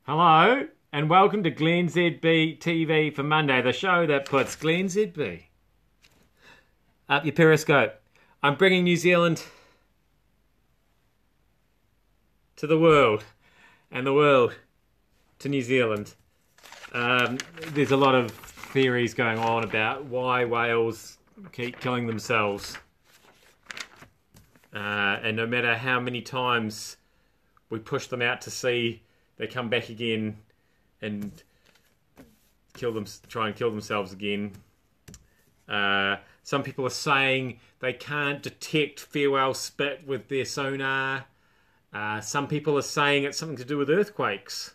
Hello, and welcome to Glenn ZB TV for Monday, the show that puts Glenn ZB up your Periscope. I'm bringing New Zealand to the world, and the world to New Zealand. There's a lot of theories going on about why whales keep killing themselves. And no matter how many times we push them out to sea, they come back again and try and kill themselves again. Some people are saying they can't detect farewell spit with their sonar. Some people are saying it's something to do with earthquakes.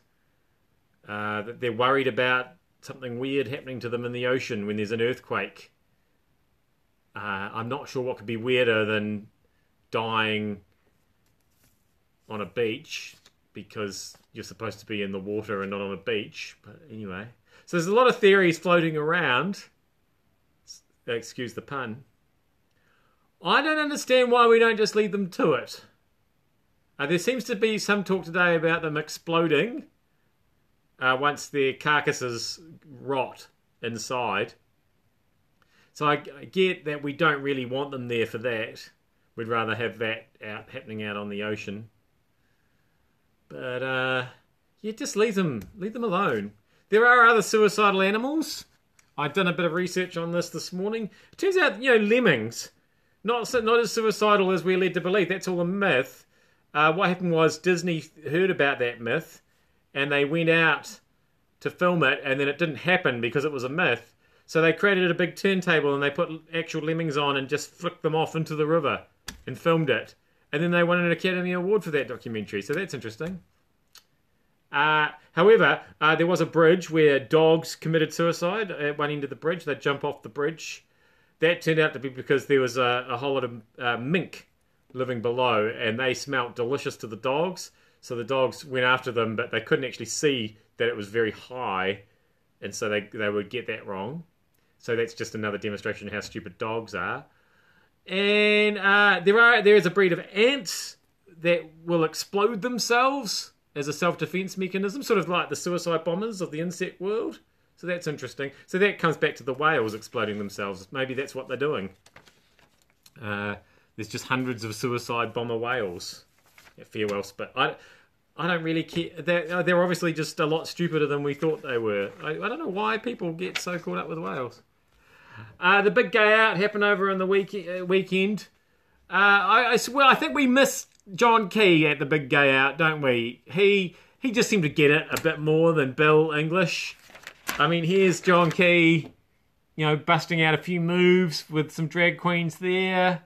That they're worried about something weird happening to them in the ocean when there's an earthquake. I'm not sure what could be weirder than dying on a beach, because you're supposed to be in the water and not on a beach. But anyway, so there's a lot of theories floating around. Excuse the pun. I don't understand why we don't just lead them to it. There seems to be some talk today about them exploding once their carcasses rot inside. So I get that we don't really want them there for that. We'd rather have that happening out on the ocean. But yeah, just leave them alone. There are other suicidal animals. I've done a bit of research on this morning. It turns out, lemmings, not as suicidal as we're led to believe. That's all a myth. What happened was Disney heard about that myth, and they went out to film it, and then it didn't happen because it was a myth. So they created a big turntable, and they put actual lemmings on and just flicked them off into the river and filmed it. And then they won an Academy Award for that documentary, so that's interesting. However, there was a bridge where dogs committed suicide at one end of the bridge. They'd jump off the bridge. That turned out to be because there was a whole lot of mink living below, and they smelt delicious to the dogs. So the dogs went after them, but they couldn't actually see that it was very high, and so they would get that wrong. So that's just another demonstration of how stupid dogs are. And there is a breed of ants that will explode themselves as a self-defense mechanism, sort of like the suicide bombers of the insect world. So that's interesting. So that comes back to the whales exploding themselves. Maybe that's what they're doing. There's just hundreds of suicide bomber whales at farewell spit. I don't really care. They're obviously just a lot stupider than we thought they were. I don't know why people get so caught up with whales. The big gay out happened over in the weekend. I think we missed John Key at the big gay out, don't we? He just seemed to get it a bit more than Bill English. I mean, here's John Key, busting out a few moves with some drag queens there.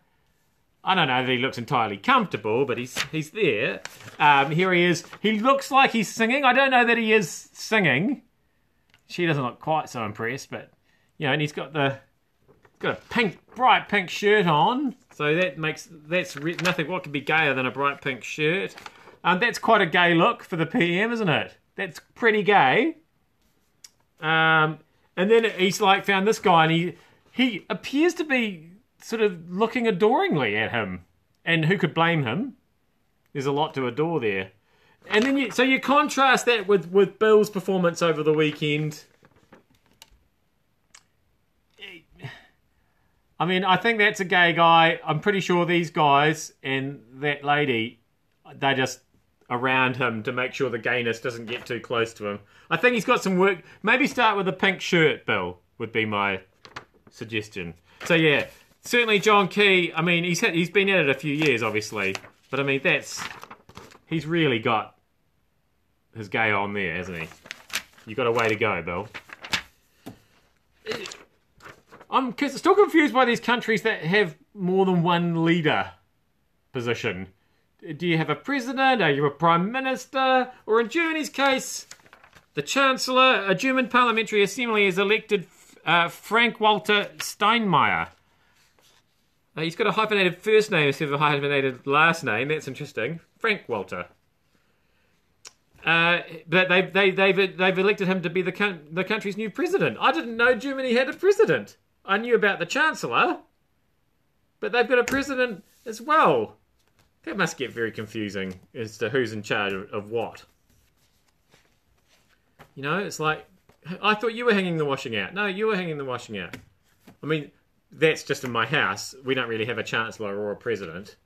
I don't know that he looks entirely comfortable, but he's there. Here he is. He looks like he's singing. I don't know that he is singing. She doesn't look quite so impressed, but and he's got a bright pink shirt on. So that's nothing. What could be gayer than a bright pink shirt? That's quite a gay look for the PM, isn't it? That's pretty gay. And then he's found this guy, and he appears to be sort of looking adoringly at him. And who could blame him? There's a lot to adore there. And then you contrast that with Bill's performance over the weekend. I mean, I think that's a gay guy. I'm pretty sure these guys and that lady, they're just around him to make sure the gayness doesn't get too close to him. I think he's got some work. Maybe start with a pink shirt, Bill, would be my suggestion. So yeah, certainly John Key. I mean, he's been at it a few years, obviously, but I mean he's really got his gay on there, hasn't he? You got a way to go, Bill. I'm still confused by these countries that have more than one leader position. Do you have a president? Are you a prime minister? Or in Germany's case, the chancellor, a German parliamentary assembly has elected Frank-Walter Steinmeier. He's got a hyphenated first name instead of a hyphenated last name. That's interesting. Frank-Walter. But they've elected him to be the country's new president. I didn't know Germany had a president. I knew about the Chancellor, but they've got a president as well. That must get very confusing as to who's in charge of what. You know, it's like, I thought you were hanging the washing out. No, you were hanging the washing out. I mean, that's just in my house. We don't really have a chancellor or a president.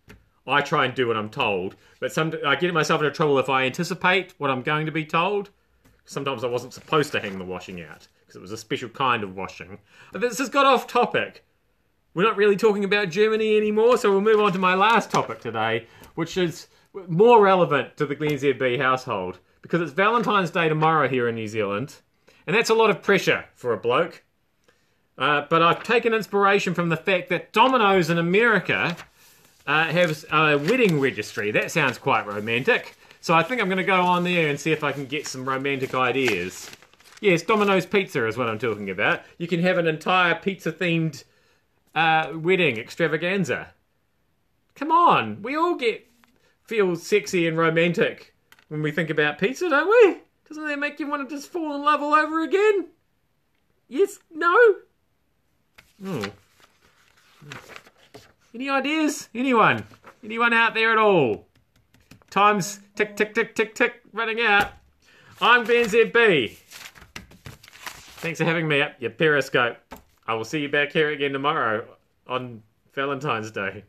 I try and do what I'm told, but I get myself into trouble if I anticipate what I'm going to be told. Sometimes I wasn't supposed to hang the washing out because it was a special kind of washing. This has got off topic. We're not really talking about Germany anymore, so we'll move on to my last topic today, which is more relevant to the Glenn ZB household because it's Valentine's Day tomorrow here in New Zealand, and that's a lot of pressure for a bloke. But I've taken inspiration from the fact that Domino's in America has a wedding registry. That sounds quite romantic. So I think I'm going to go on there and see if I can get some romantic ideas. Yes, Domino's Pizza is what I'm talking about. You can have an entire pizza-themed wedding extravaganza. Come on, we all feel sexy and romantic when we think about pizza, don't we? Doesn't that make you want to just fall in love all over again? Yes? No? Any ideas? Anyone? Anyone out there at all? Time's tick, tick, tick, tick, tick, running out. I'm Glenn ZB. Thanks for having me up your Periscope. I will see you back here again tomorrow on Valentine's Day.